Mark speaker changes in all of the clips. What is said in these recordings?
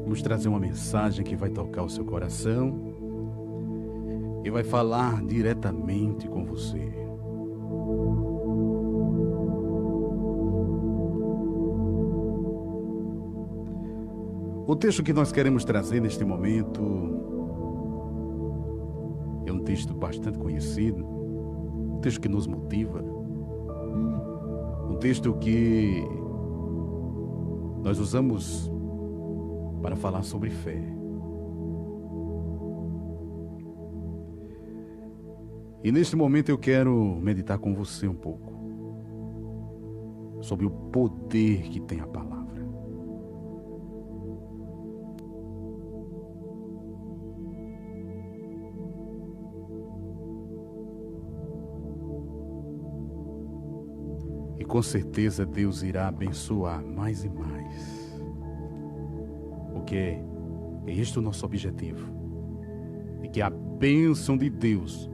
Speaker 1: Vamos trazer uma mensagem que vai tocar o seu coração e vai falar diretamente com você. O texto que nós queremos trazer neste momento é um texto bastante conhecido, um texto que nos motiva, um texto que nós usamos para falar sobre fé. E neste momento eu quero meditar com você um pouco sobre o poder que tem a palavra. E com certeza Deus irá abençoar mais e mais. Porque é este o nosso objetivo. E que a bênção de Deus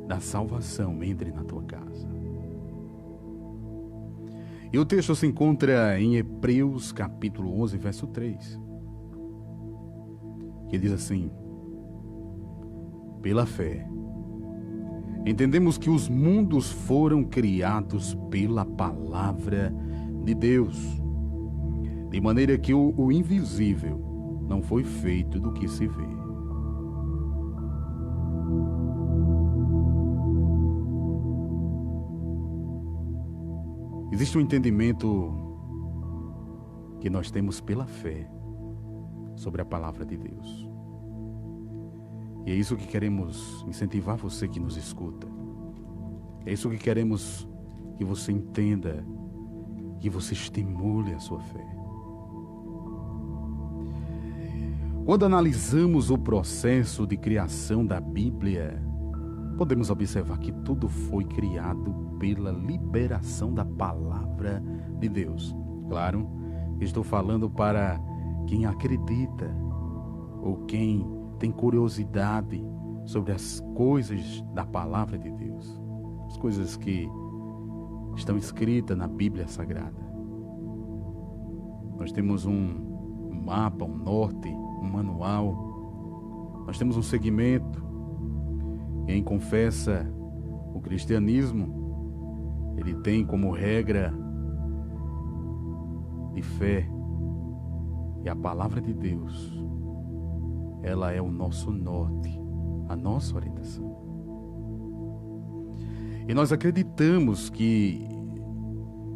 Speaker 1: da salvação entre na tua casa. E o texto se encontra em Hebreus capítulo 11, verso 3. Que diz assim: pela fé, entendemos que os mundos foram criados pela palavra de Deus, de maneira que o invisível não foi feito do que se vê. Existe um entendimento que nós temos pela fé sobre a palavra de Deus. E é isso que queremos incentivar você que nos escuta. É isso que queremos que você entenda, que você estimule a sua fé. Quando analisamos o processo de criação da Bíblia, podemos observar que tudo foi criado pela liberação da palavra de Deus. Claro, estou falando para quem acredita ou quem tem curiosidade sobre as coisas da palavra de Deus, as coisas que estão escritas na Bíblia Sagrada. Nós temos um mapa, um norte, um manual, nós temos um segmento. Quem confessa o cristianismo, ele tem como regra de fé, e a palavra de Deus, ela é o nosso norte, a nossa orientação. E nós acreditamos que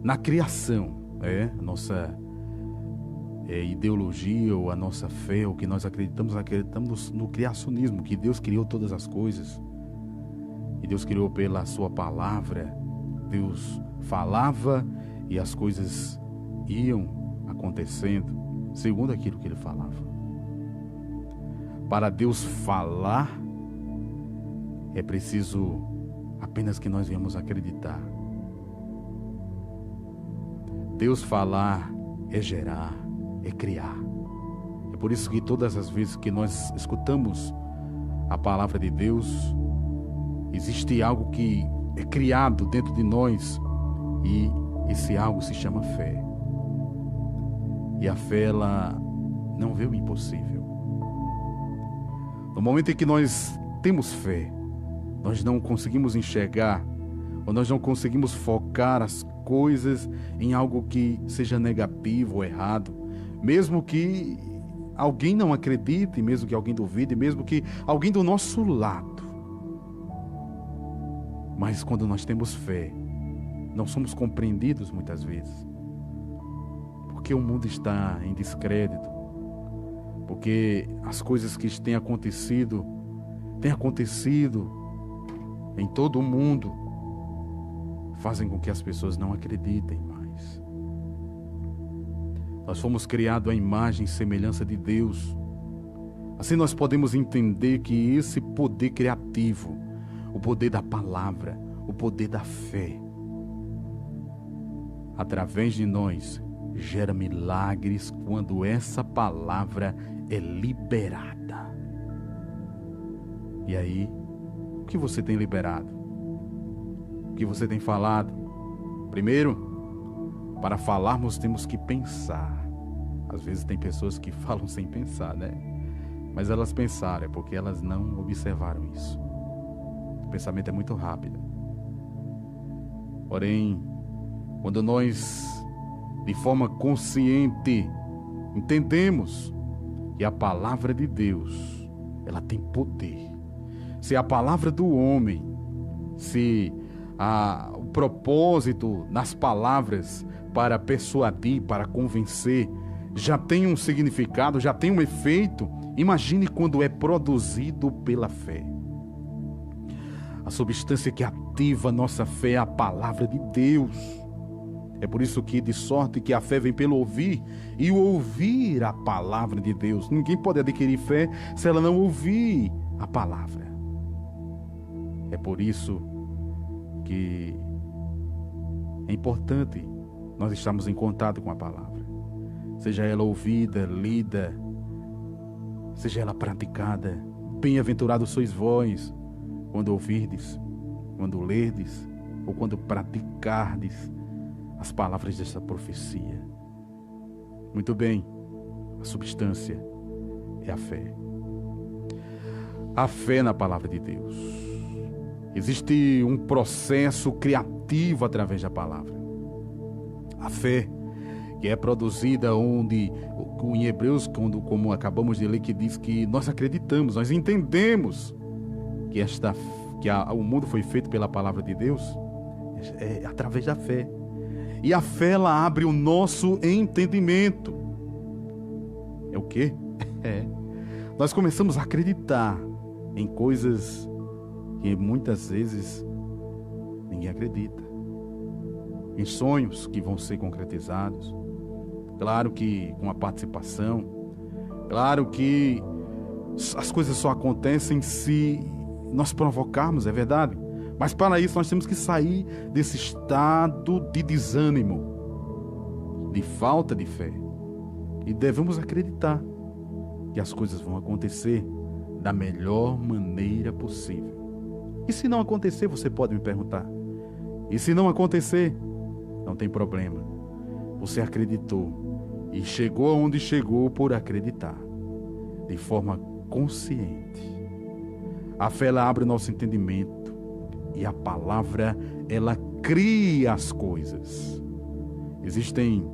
Speaker 1: na criação, a nossa ideologia ou a nossa fé, o que nós acreditamos no criacionismo, que Deus criou todas as coisas. E Deus criou pela sua palavra. Deus falava e as coisas iam acontecendo segundo aquilo que Ele falava. Para Deus falar, é preciso apenas que nós venhamos acreditar. Deus falar é gerar, é criar. É por isso que todas as vezes que nós escutamos a palavra de Deus, existe algo que é criado dentro de nós, e esse algo se chama fé. E a fé, ela não vê o impossível. No momento em que nós temos fé, nós não conseguimos enxergar, ou nós não conseguimos focar as coisas em algo que seja negativo ou errado, mesmo que alguém não acredite, mesmo que alguém duvide, mesmo que alguém do nosso lado. Mas quando nós temos fé, não somos compreendidos muitas vezes, porque o mundo está em descrédito, porque as coisas que têm acontecido em todo o mundo, fazem com que as pessoas não acreditem mais. Nós fomos criados à imagem e semelhança de Deus. Assim nós podemos entender que esse poder criativo, o poder da palavra, o poder da fé, através de nós, gera milagres quando essa palavra é liberada. E aí, o que você tem liberado? O que você tem falado? Primeiro, para falarmos temos que pensar. Às vezes tem pessoas que falam sem pensar, né? Mas elas pensaram, é porque elas não observaram isso. O pensamento é muito rápido. Porém, quando nós, de forma consciente, entendemos que a palavra de Deus, ela tem poder. Se a palavra do homem, se o propósito nas palavras para persuadir, para convencer, já tem um significado, já tem um efeito, imagine quando é produzido pela fé. A substância que ativa a nossa fé é a palavra de Deus. É por isso que, de sorte que a fé vem pelo ouvir, e o ouvir a palavra de Deus. Ninguém pode adquirir fé se ela não ouvir a palavra. É por isso que é importante nós estarmos em contato com a palavra. Seja ela ouvida, lida, seja ela praticada. Bem-aventurados sois vós, quando ouvirdes, quando lerdes, ou quando praticardes as palavras desta profecia. Muito bem, a substância é a fé. A fé na palavra de Deus. Existe um processo criativo através da palavra. A fé que é produzida onde, em Hebreus, como acabamos de ler, que diz que nós acreditamos, nós entendemos que o mundo foi feito pela palavra de Deus, é através da fé. E a fé, ela abre o nosso entendimento. É o quê? Nós começamos a acreditar em coisas que muitas vezes ninguém acredita. Em sonhos que vão ser concretizados. Claro que com a participação. Claro que as coisas só acontecem se nós provocarmos, é verdade. Mas para isso nós temos que sair desse estado de desânimo, de falta de fé. E devemos acreditar que as coisas vão acontecer da melhor maneira possível. E se não acontecer, você pode me perguntar. E se não acontecer, não tem problema. Você acreditou e chegou aonde chegou por acreditar, de forma consciente. A fé, ela abre o nosso entendimento. E a palavra, ela cria as coisas. Existem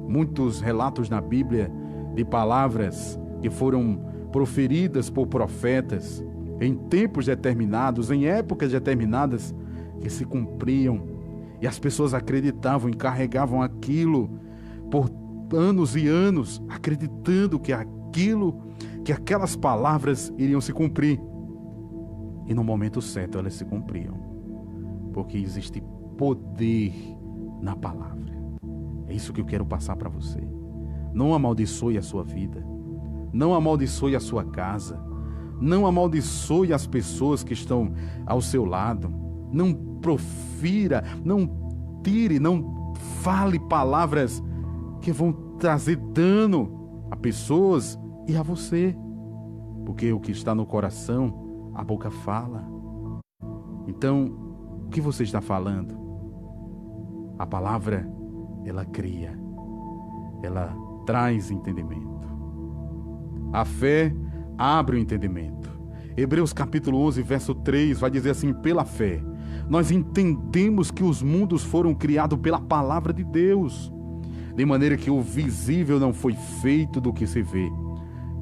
Speaker 1: muitos relatos na Bíblia de palavras que foram proferidas por profetas em tempos determinados, em épocas determinadas, que se cumpriam. E as pessoas acreditavam e carregavam aquilo por anos e anos, acreditando que aquelas palavras iriam se cumprir. E no momento certo elas se cumpriam. Porque existe poder na palavra. É isso que eu quero passar para você. Não amaldiçoe a sua vida. Não amaldiçoe a sua casa. Não amaldiçoe as pessoas que estão ao seu lado. Não profira, não tire, não fale palavras que vão trazer dano a pessoas e a você. Porque o que está no coração, a boca fala. Então, o que você está falando? A palavra, ela cria, ela traz entendimento. A fé abre o entendimento. Hebreus capítulo 11, verso 3 vai dizer assim: pela fé, nós entendemos que os mundos foram criados pela palavra de Deus, de maneira que o visível não foi feito do que se vê.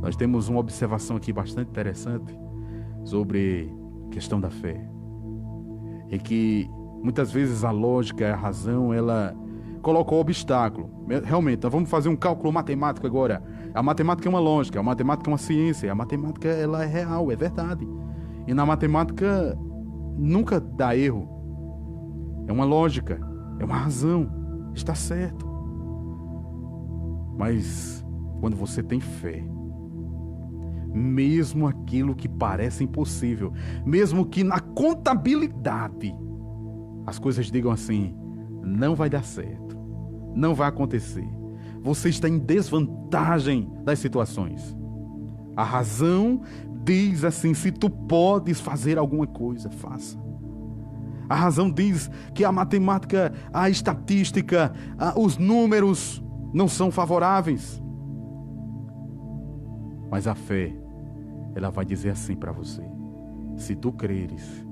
Speaker 1: Nós temos uma observação aqui bastante interessante sobre a questão da fé. É que muitas vezes a lógica, a razão, ela coloca o obstáculo. Realmente, nós vamos fazer um cálculo matemático agora. A matemática é uma lógica, a matemática é uma ciência, a matemática, ela é real, é verdade. E na matemática nunca dá erro. É uma lógica, é uma razão, está certo. Mas quando você tem fé, mesmo aquilo que parece impossível, mesmo que na contabilidade as coisas digam assim: não vai dar certo, não vai acontecer, você está em desvantagem das situações. A razão diz assim: se tu podes fazer alguma coisa, faça. A razão diz que a matemática, a estatística, os números não são favoráveis. Mas a fé, ela vai dizer assim para você: se tu creres,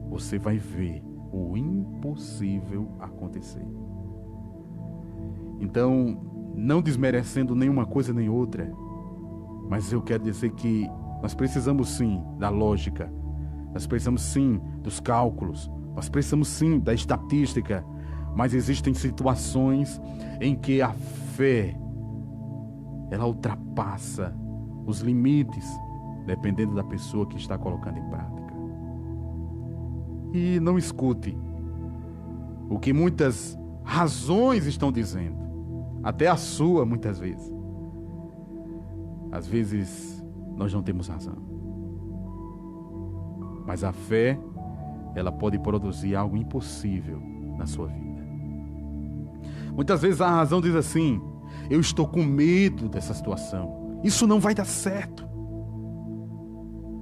Speaker 1: você vai ver o impossível acontecer. Então, não desmerecendo nenhuma coisa nem outra, mas eu quero dizer que nós precisamos sim da lógica, nós precisamos sim dos cálculos, nós precisamos sim da estatística, mas existem situações em que a fé, ela ultrapassa os limites, dependendo da pessoa que está colocando em prática. E não escute o que muitas razões estão dizendo, até a sua muitas vezes. Às vezes nós não temos razão, mas a fé, ela pode produzir algo impossível na sua vida. Muitas vezes a razão diz assim: eu estou com medo dessa situação, isso não vai dar certo,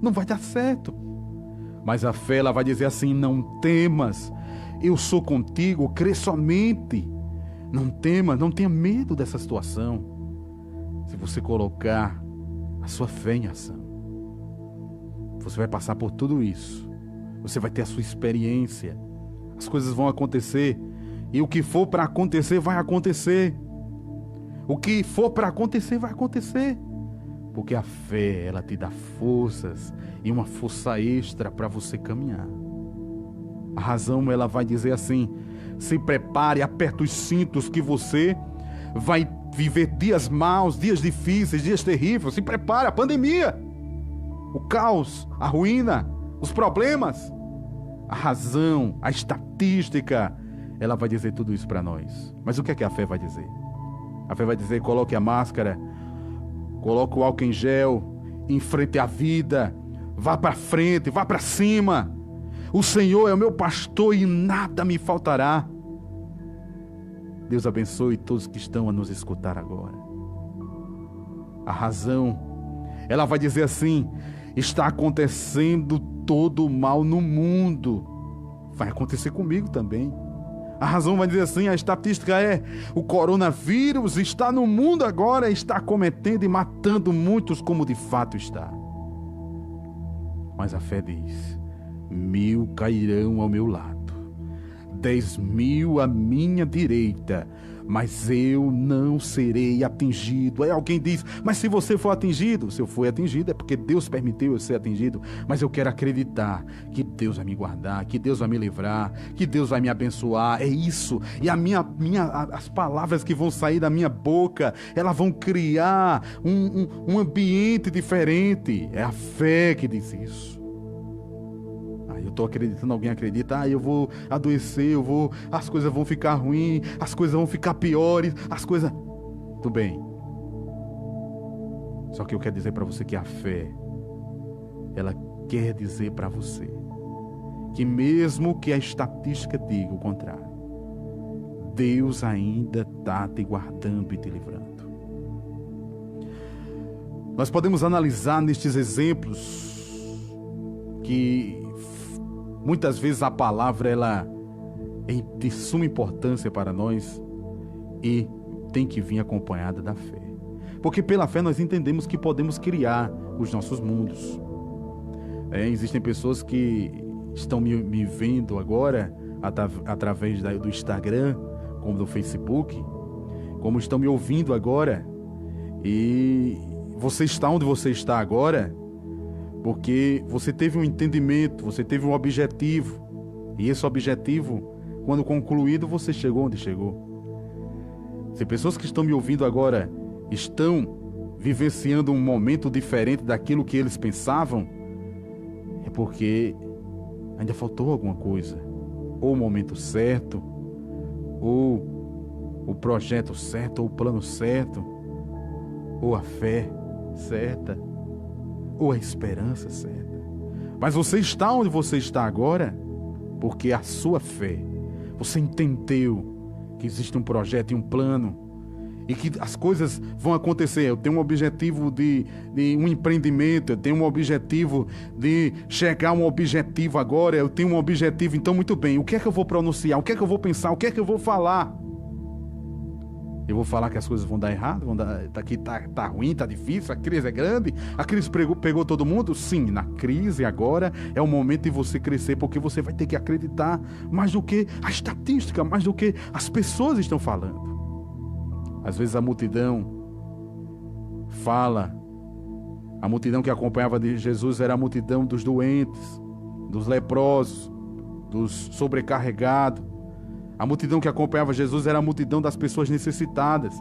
Speaker 1: não vai dar certo. Mas a fé, ela vai dizer assim: não temas, eu sou contigo, crê somente. Não temas, não tenha medo dessa situação. Se você colocar a sua fé em ação, você vai passar por tudo isso, você vai ter a sua experiência, as coisas vão acontecer, e o que for para acontecer vai acontecer. O que for para acontecer vai acontecer, porque a fé, ela te dá forças e uma força extra para você caminhar. A razão, ela vai dizer assim: se prepare, aperta os cintos, que você vai viver dias maus, dias difíceis, dias terríveis. Se prepare, a pandemia, o caos, a ruína, os problemas. A razão, a estatística, ela vai dizer tudo isso para nós. Mas o que é que a fé vai dizer? A fé vai dizer: coloque a máscara, coloque o álcool em gel, enfrente a vida, vá para frente, vá para cima. O Senhor é o meu pastor e nada me faltará. Deus abençoe todos que estão a nos escutar agora. A razão, ela vai dizer assim: está acontecendo todo o mal no mundo, vai acontecer comigo também. A razão vai dizer assim: a estatística é: o coronavírus está no mundo agora, está cometendo e matando muitos, como de fato está. Mas a fé diz: 1000 cairão ao meu lado, 10.000 à minha direita, mas eu não serei atingido. Aí alguém diz: mas se você for atingido, se eu for atingido é porque Deus permitiu eu ser atingido, mas eu quero acreditar que Deus vai me guardar, que Deus vai me livrar, que Deus vai me abençoar. É isso. E as palavras que vão sair da minha boca, elas vão criar um ambiente diferente. É a fé que diz isso. Eu estou acreditando, alguém acredita: eu vou adoecer, as coisas vão ficar ruins, as coisas vão ficar piores, tudo bem. Só que eu quero dizer para você que a fé, ela quer dizer para você que mesmo que a estatística diga o contrário, Deus ainda está te guardando e te livrando. Nós podemos analisar nestes exemplos que muitas vezes a palavra, ela é de suma importância para nós e tem que vir acompanhada da fé. Porque pela fé nós entendemos que podemos criar os nossos mundos. Existem pessoas que estão me vendo agora através do Instagram, como do Facebook, como estão me ouvindo agora. E você está onde você está agora porque você teve um entendimento, você teve um objetivo. E esse objetivo, quando concluído, você chegou onde chegou. Se pessoas que estão me ouvindo agora estão vivenciando um momento diferente daquilo que eles pensavam, é porque ainda faltou alguma coisa. Ou o momento certo, ou o projeto certo, ou o plano certo, ou a fé certa, ou a esperança certa. Mas você está onde você está agora porque a sua fé, você entendeu que existe um projeto e um plano e que as coisas vão acontecer. Eu tenho um objetivo de um empreendimento, eu tenho um objetivo de chegar a um objetivo agora, eu tenho um objetivo. Então, muito bem, o que é que eu vou pronunciar, o que é que eu vou pensar, o que é que eu vou falar? Eu vou falar que as coisas vão dar errado, tá ruim, tá difícil, a crise é grande, a crise pegou todo mundo? Sim, na crise agora é o momento de você crescer, porque você vai ter que acreditar mais do que a estatística, mais do que as pessoas estão falando. Às vezes a multidão fala, a multidão que acompanhava de Jesus era a multidão dos doentes, dos leprosos, dos sobrecarregados. A multidão que acompanhava Jesus era a multidão das pessoas necessitadas.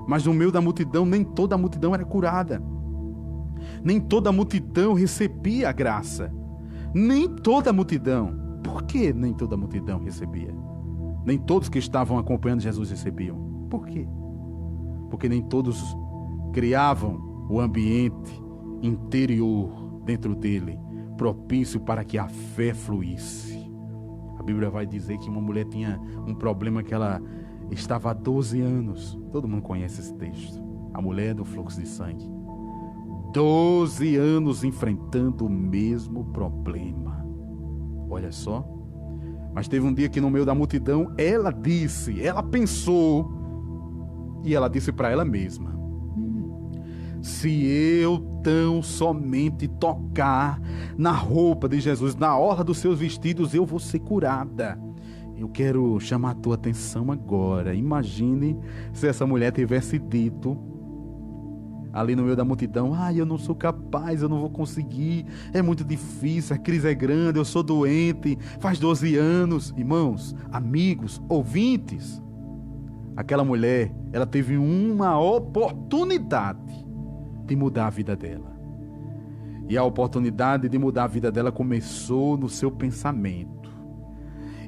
Speaker 1: Mas no meio da multidão, nem toda a multidão era curada. Nem toda a multidão recebia a graça. Nem toda a multidão. Por que nem toda a multidão recebia? Nem todos que estavam acompanhando Jesus recebiam. Por quê? Porque nem todos criavam o ambiente interior dentro dele, propício para que a fé fluísse. A Bíblia vai dizer que uma mulher tinha um problema, que ela estava há 12 anos. Todo mundo conhece esse texto. A mulher do fluxo de sangue. 12 anos enfrentando o mesmo problema. Olha só. Mas teve um dia que no meio da multidão, ela pensou, e ela disse para ela mesma: se eu tão somente tocar na roupa de Jesus, na orla dos seus vestidos, eu vou ser curada. Eu quero chamar a tua atenção agora. Imagine se essa mulher tivesse dito ali no meio da multidão: eu não sou capaz, eu não vou conseguir, é muito difícil, a crise é grande, eu sou doente, faz 12 anos. Irmãos, amigos, ouvintes, aquela mulher, ela teve uma oportunidade de mudar a vida dela. E a oportunidade de mudar a vida dela começou no seu pensamento.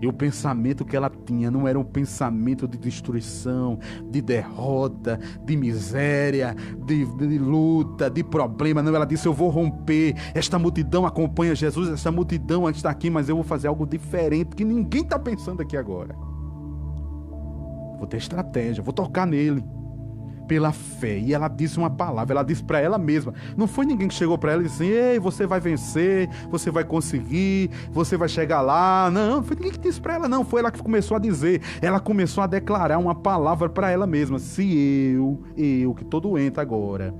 Speaker 1: E o pensamento que ela tinha não era um pensamento de destruição, de derrota, de miséria, de luta, de problema. Não, ela disse: eu vou romper. Esta multidão acompanha Jesus, esta multidão está aqui, mas eu vou fazer algo diferente que ninguém está pensando aqui agora. Vou ter estratégia, vou tocar nele pela fé. E ela disse uma palavra, ela disse para ela mesma. Não foi ninguém que chegou para ela e disse: ei, você vai vencer, você vai conseguir, você vai chegar lá. Não foi ninguém que disse para ela, não. Foi ela que começou a dizer. Ela começou a declarar uma palavra para ela mesma: se eu que tô doente agora,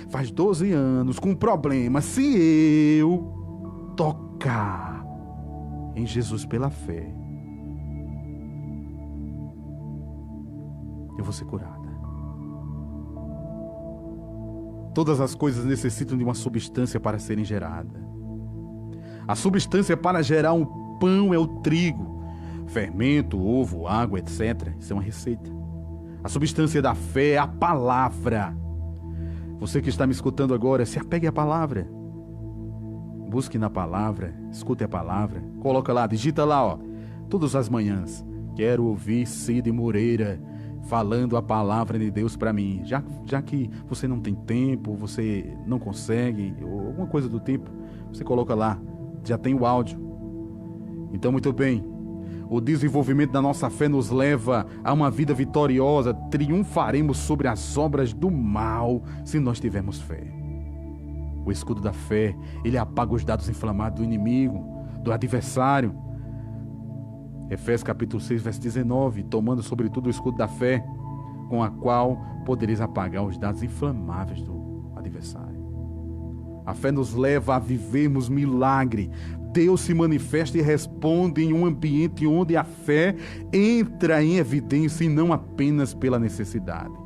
Speaker 1: faz 12 anos, com problema, se eu tocar em Jesus pela fé, eu vou ser curada. Todas as coisas necessitam de uma substância para serem geradas. A substância para gerar um pão é o trigo, fermento, ovo, água, etc. Isso é uma receita. A substância da fé é a palavra. Você que está me escutando agora, se apegue à palavra. Busque na palavra, escute a palavra. Coloca lá, digita lá, todas as manhãs: quero ouvir Cid Moreira falando a palavra de Deus para mim. Já que você não tem tempo, você não consegue, ou alguma coisa do tipo, você coloca lá, já tem o áudio. Então, muito bem, o desenvolvimento da nossa fé nos leva a uma vida vitoriosa. Triunfaremos sobre as obras do mal se nós tivermos fé. O escudo da fé, ele apaga os dados inflamados do inimigo, do adversário. Efésios capítulo 6, verso 19, tomando sobretudo o escudo da fé, com a qual podereis apagar os dados inflamáveis do adversário. A fé nos leva a vivermos milagre. Deus se manifesta e responde em um ambiente onde a fé entra em evidência e não apenas pela necessidade.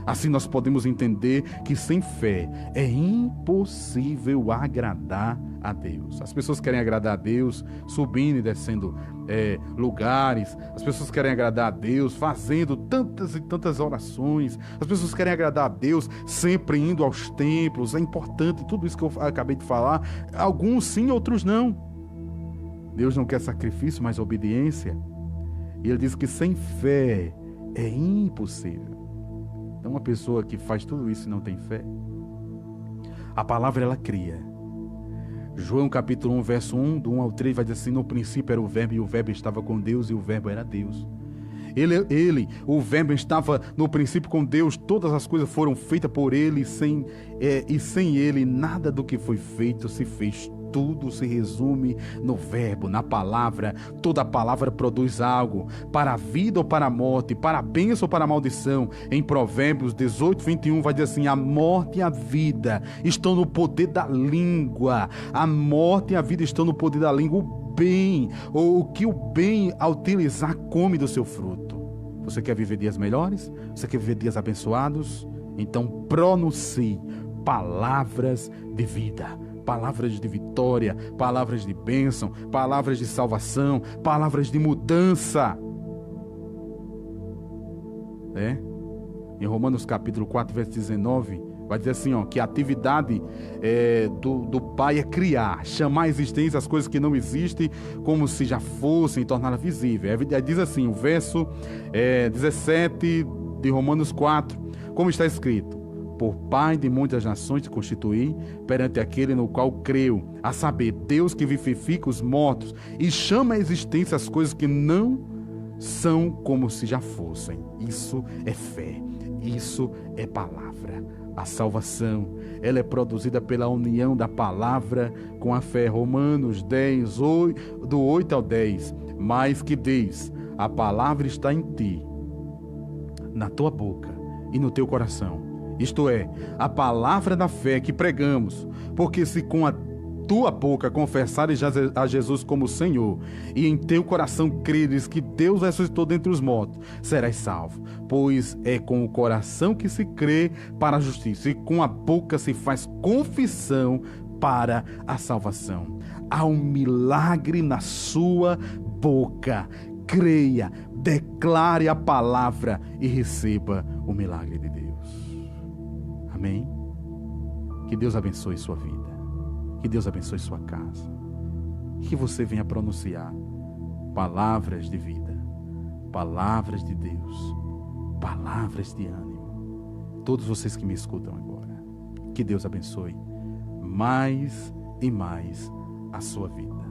Speaker 1: Assim nós podemos entender que sem fé é impossível agradar a Deus. As pessoas querem agradar a Deus subindo e descendo lugares. As pessoas querem agradar a Deus fazendo tantas e tantas orações. As pessoas querem agradar a Deus sempre indo aos templos. É importante tudo isso que eu acabei de falar. Alguns sim, outros não. Deus não quer sacrifício, mas obediência. E Ele diz que sem fé é impossível. Então, uma pessoa que faz tudo isso e não tem fé, a palavra ela cria. João capítulo 1, verso 1, do 1 ao 3, vai dizer assim: no princípio era o verbo, e o verbo estava com Deus, e o verbo era Deus. O verbo estava no princípio com Deus, todas as coisas foram feitas por ele, e sem ele nada do que foi feito se fez. tudo se resume no verbo, na palavra. Toda palavra produz algo, para a vida ou para a morte, para a bênção ou para a maldição. Em Provérbios 18, 21 vai dizer assim: a morte e a vida estão no poder da língua. A morte e a vida estão no poder da língua. O bem, ou o que o bem a utilizar, come do seu fruto. Você quer viver dias melhores? Você quer viver dias abençoados? Então pronuncie palavras de vida, palavras de vitória, palavras de bênção, palavras de salvação, palavras de mudança. Em Romanos capítulo 4, verso 19, vai dizer assim, que a atividade do Pai é criar, chamar à existência as coisas que não existem, como se já fossem, e torná-las visíveis. Diz assim, o verso 17 de Romanos 4, como está escrito: por Pai de muitas nações te constituí, perante aquele no qual creu, a saber, Deus que vivifica os mortos e chama à existência as coisas que não são como se já fossem. Isso é fé, isso é palavra. A salvação, ela é produzida pela união da palavra com a fé. Romanos 10, do 8 ao 10. Mais que diz: a palavra está em ti, na tua boca e no teu coração. Isto é, a palavra da fé que pregamos. Porque se com a tua boca confessares a Jesus como Senhor, e em teu coração creres que Deus ressuscitou dentre os mortos, serás salvo. Pois é com o coração que se crê para a justiça, e com a boca se faz confissão para a salvação. Há um milagre na sua boca. Creia, declare a palavra e receba o milagre de Deus. Amém? Que Deus abençoe sua vida. Que Deus abençoe sua casa. Que você venha pronunciar palavras de vida, palavras de Deus, palavras de ânimo. Todos vocês que me escutam agora, que Deus abençoe mais e mais a sua vida.